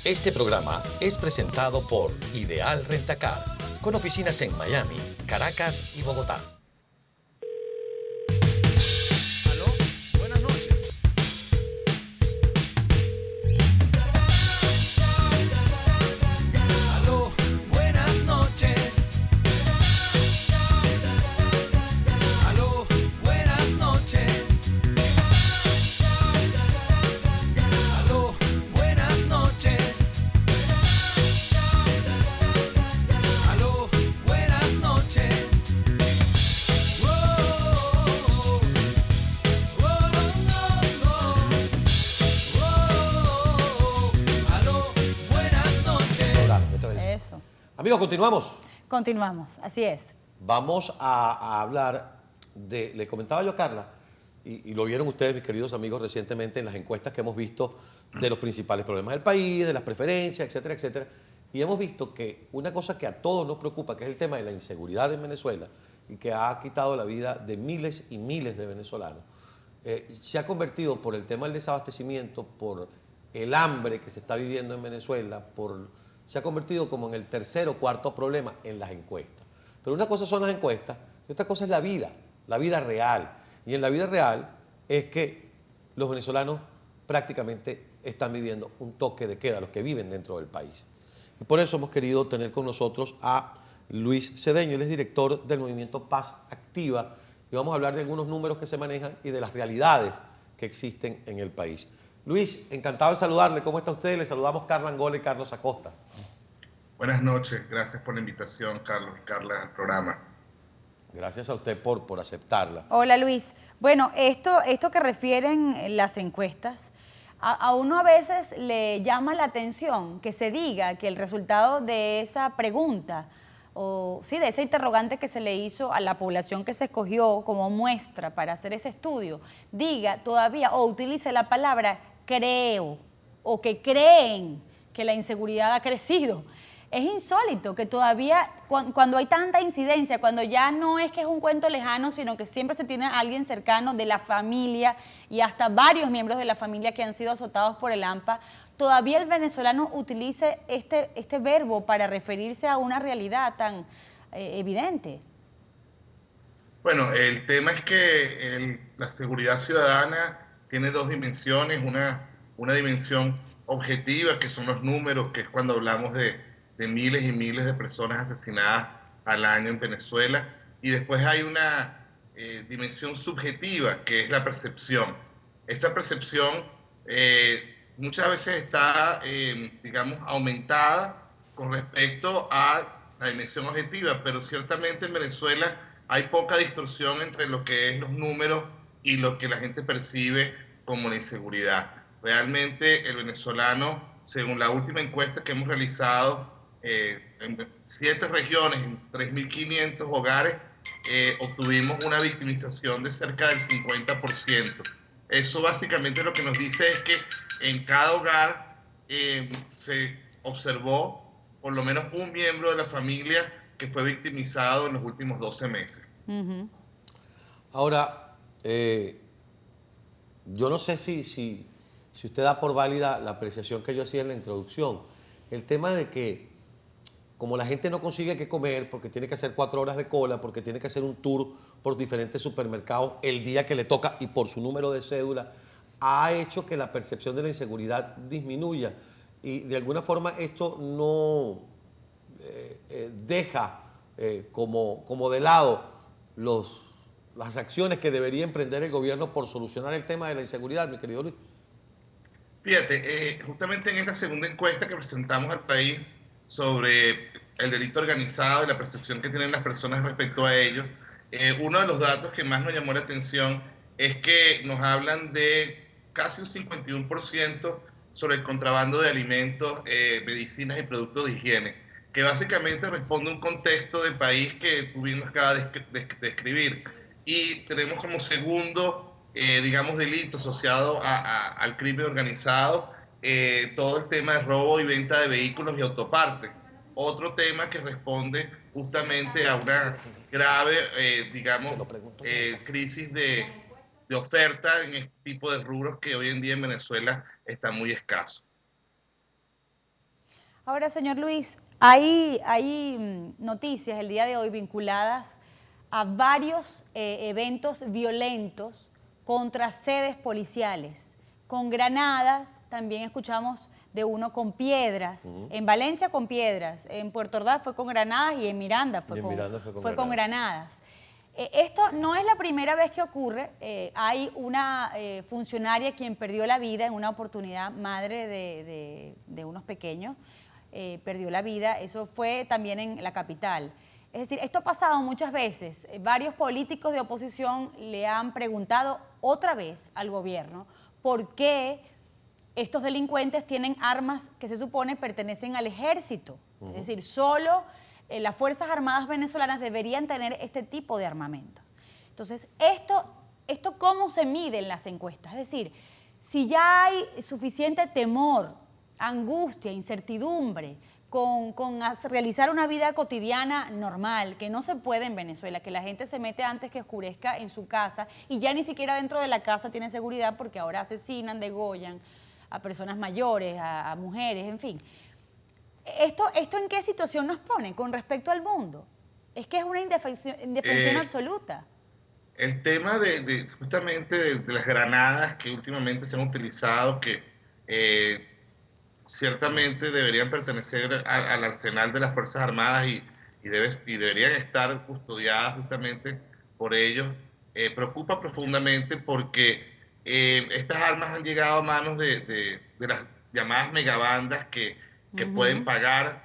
Este programa es presentado por Ideal Rentacar, con oficinas en Miami, Caracas y Bogotá. Aló, buenas noches. Aló, buenas noches. Aló, buenas noches. Aló, buenas noches. Aló, buenas noches. Aló, buenas noches. Hola, ¿qué te parece? Eso. Amigos, continuamos. Continuamos, así es. Vamos a hablar de, le comentaba yo a Carla, y lo vieron ustedes, mis queridos amigos, recientemente en las encuestas que hemos visto de los principales problemas del país, de las preferencias, etcétera, etcétera. Y hemos visto que una cosa que a todos nos preocupa, que es el tema de la inseguridad en Venezuela, y que ha quitado la vida de miles y miles de venezolanos, se ha convertido por el tema del desabastecimiento, por el hambre que se está viviendo en Venezuela, se ha convertido como en el tercer o cuarto problema en las encuestas. Pero una cosa son las encuestas y otra cosa es la vida real. Y en la vida real es que los venezolanos prácticamente están viviendo un toque de queda, los que viven dentro del país. Y por eso hemos querido tener con nosotros a Luis Cedeño, él es director del movimiento Paz Activa, y vamos a hablar de algunos números que se manejan y de las realidades que existen en el país. Luis, encantado de saludarle. ¿Cómo está usted? Le saludamos Carla Angola y Carlos Acosta. Buenas noches, gracias por la invitación, Carlos y Carla, al programa. Gracias a usted por aceptarla. Hola Luis. Bueno, esto que refieren las encuestas, a uno a veces le llama la atención que se diga que el resultado de esa pregunta, o sí, de esa interrogante que se le hizo a la población que se escogió como muestra para hacer ese estudio, diga todavía o utilice la palabra creo o que creen que la inseguridad ha crecido. Es insólito que todavía, cuando hay tanta incidencia, cuando ya no es que es un cuento lejano, sino que siempre se tiene a alguien cercano de la familia y hasta varios miembros de la familia que han sido azotados por el AMPA, todavía el venezolano utilice este verbo para referirse a una realidad tan evidente. Bueno, el tema es que la seguridad ciudadana tiene dos dimensiones, una dimensión objetiva, que son los números, que es cuando hablamos de miles y miles de personas asesinadas al año en Venezuela, y después hay una dimensión subjetiva, que es la percepción. Esa percepción muchas veces está, digamos, aumentada con respecto a la dimensión objetiva, pero ciertamente en Venezuela hay poca distorsión entre lo que es los números y lo que la gente percibe como la inseguridad. Realmente el venezolano, según la última encuesta que hemos realizado, en 7 regiones, en 3.500 hogares, obtuvimos una victimización de cerca del 50%. Eso básicamente lo que nos dice es que en cada hogar se observó por lo menos un miembro de la familia que fue victimizado en los últimos 12 meses. Uh-huh. Ahora, yo no sé si usted da por válida la apreciación que yo hacía en la introducción. El tema de que, como la gente no consigue qué comer, porque tiene que hacer 4 horas de cola, porque tiene que hacer un tour por diferentes supermercados el día que le toca y por su número de cédula, ha hecho que la percepción de la inseguridad disminuya. Y de alguna forma esto no deja como de lado las acciones que debería emprender el gobierno por solucionar el tema de la inseguridad, mi querido Luis. Fíjate, justamente en esta segunda encuesta que presentamos al país sobre el delito organizado y la percepción que tienen las personas respecto a ello, uno de los datos que más nos llamó la atención es que nos hablan de casi un 51% sobre el contrabando de alimentos, medicinas y productos de higiene, que básicamente responde a un contexto de país que tú bien nos acabas de describir. Y tenemos como segundo, digamos, delito asociado al crimen organizado, todo el tema de robo y venta de vehículos y autopartes. Otro tema que responde justamente a una grave, digamos, crisis de oferta en este tipo de rubros que hoy en día en Venezuela está muy escaso. Ahora, señor Luis, hay noticias el día de hoy vinculadas a varios eventos violentos contra sedes policiales, con granadas, también escuchamos de uno con piedras, en Valencia con piedras, en Puerto Ordaz fue con granadas y en Miranda fue, Y en Miranda fue con granadas. Esto no es la primera vez que ocurre. Hay una funcionaria quien perdió la vida en una oportunidad, madre de unos pequeños, perdió la vida. Eso fue también en la capital. Es decir, esto ha pasado muchas veces. Varios políticos de oposición le han preguntado otra vez al gobierno por qué estos delincuentes tienen armas que se supone pertenecen al ejército. Es decir, solo las Fuerzas Armadas venezolanas deberían tener este tipo de armamentos. Entonces, ¿esto cómo se mide en las encuestas? Es decir, si ya hay suficiente temor, angustia, incertidumbre con realizar una vida cotidiana normal, que no se puede en Venezuela, que la gente se mete antes que oscurezca en su casa y ya ni siquiera dentro de la casa tiene seguridad porque ahora asesinan, degollan a personas mayores, a mujeres, en fin. ¿Esto en qué situación nos pone con respecto al mundo? Es que es una indefensión absoluta. El tema justamente de las granadas que últimamente se han utilizado, que ciertamente deberían pertenecer al arsenal de las Fuerzas Armadas y deberían estar custodiadas justamente por ellos, preocupa profundamente porque estas armas han llegado a manos de las llamadas megabandas que pueden pagar,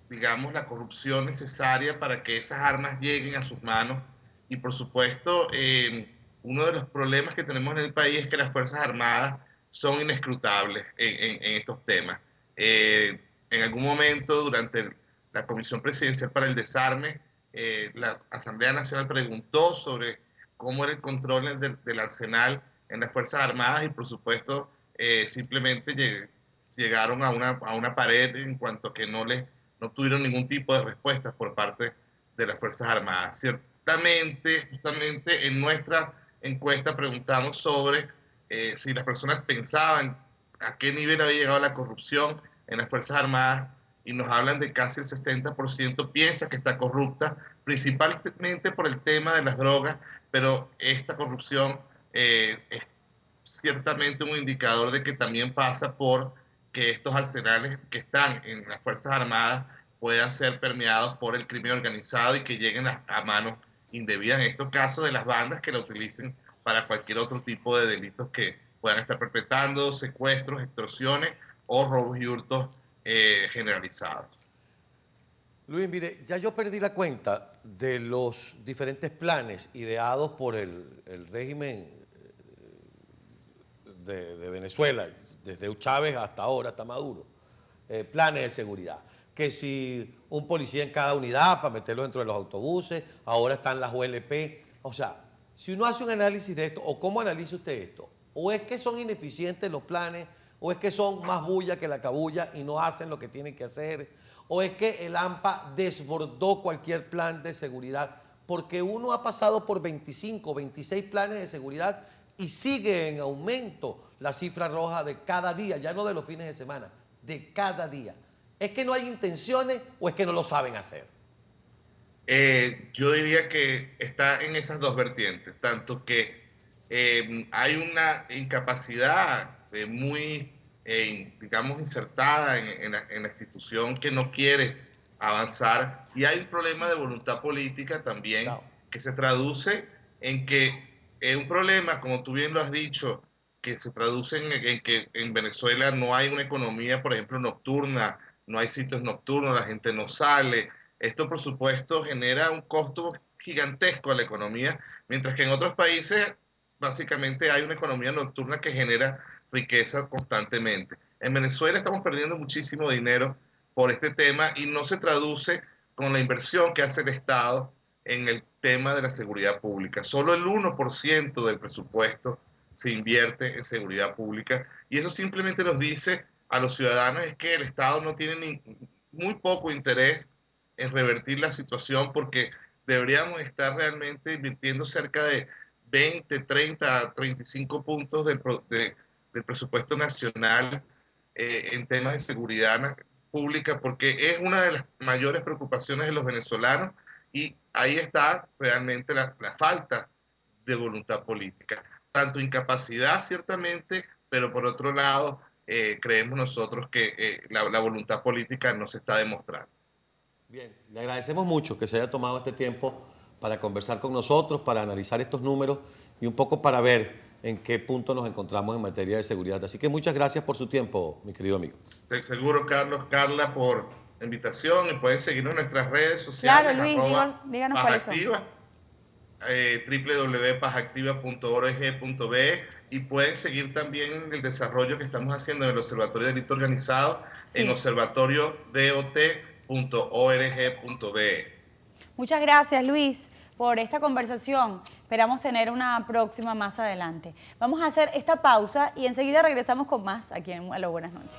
digamos, la corrupción necesaria para que esas armas lleguen a sus manos. Y por supuesto, uno de los problemas que tenemos en el país es que las Fuerzas Armadas son inescrutables en estos temas. En algún momento, durante la Comisión Presidencial para el Desarme, la Asamblea Nacional preguntó sobre cómo era el control del arsenal en las Fuerzas Armadas y por supuesto simplemente llegaron a una pared en cuanto a que no tuvieron ningún tipo de respuesta por parte de las Fuerzas Armadas. Justamente en nuestra encuesta preguntamos sobre si las personas pensaban a qué nivel había llegado la corrupción en las Fuerzas Armadas y nos hablan de casi el 60% piensa que está corrupta, principalmente por el tema de las drogas, pero esta corrupción es ciertamente un indicador de que también pasa por que estos arsenales que están en las Fuerzas Armadas puedan ser permeados por el crimen organizado y que lleguen a manos indebidas, en estos casos de las bandas que la utilicen para cualquier otro tipo de delitos que puedan estar perpetrando, secuestros, extorsiones o robos y hurtos generalizados. Luis, mire, ya yo perdí la cuenta de los diferentes planes ideados por el régimen de Venezuela, desde Chávez hasta ahora, hasta Maduro. Planes de seguridad. Que si un policía en cada unidad para meterlo dentro de los autobuses, ahora están las OLP. O sea, si uno hace un análisis de esto, o cómo analiza usted esto, o es que son ineficientes los planes, o es que son más bulla que la cabulla y no hacen lo que tienen que hacer, o es que el AMPA desbordó cualquier plan de seguridad, porque uno ha pasado por 25, 26 planes de seguridad y sigue en aumento la cifra roja de cada día, ya no de los fines de semana, de cada día. ¿Es que no hay intenciones o es que no lo saben hacer? Yo diría que está en esas dos vertientes, tanto que hay una incapacidad muy, digamos, insertada en la institución que no quiere avanzar y hay un problema de voluntad política también, Claro, que se traduce en que un problema, como tú bien lo has dicho, que se traduce en que en Venezuela no hay una economía, por ejemplo, nocturna, no hay sitios nocturnos, la gente no sale. Esto, por supuesto, genera un costo gigantesco a la economía, mientras que en otros países básicamente hay una economía nocturna que genera riqueza constantemente. En Venezuela estamos perdiendo muchísimo dinero por este tema y no se traduce con la inversión que hace el Estado en el tema de la seguridad pública. Solo el 1% del presupuesto se invierte en seguridad pública y eso simplemente nos dice a los ciudadanos es que el Estado no tiene muy poco interés en revertir la situación porque deberíamos estar realmente invirtiendo cerca de 20, 30, 35 puntos del presupuesto nacional en temas de seguridad pública, porque es una de las mayores preocupaciones de los venezolanos y ahí está realmente la falta de voluntad política. Tanto incapacidad, ciertamente, pero por otro lado, creemos nosotros que la voluntad política no se está demostrando. Bien, le agradecemos mucho que se haya tomado este tiempo para conversar con nosotros, para analizar estos números y un poco para ver en qué punto nos encontramos en materia de seguridad. Así que muchas gracias por su tiempo, mi querido amigo. Seguro, Carlos, Carla, por la invitación, y pueden seguirnos en nuestras redes sociales, Claro, Luis, díganos cuáles son. Pazactiva, www.pazactiva.org.be, y pueden seguir también el desarrollo que estamos haciendo en el Observatorio de Delito Organizado en Sí. observatoriodot.org.be. Muchas gracias, Luis, por esta conversación. Esperamos tener una próxima más adelante. Vamos a hacer esta pausa y enseguida regresamos con más aquí en Aló, buenas noches.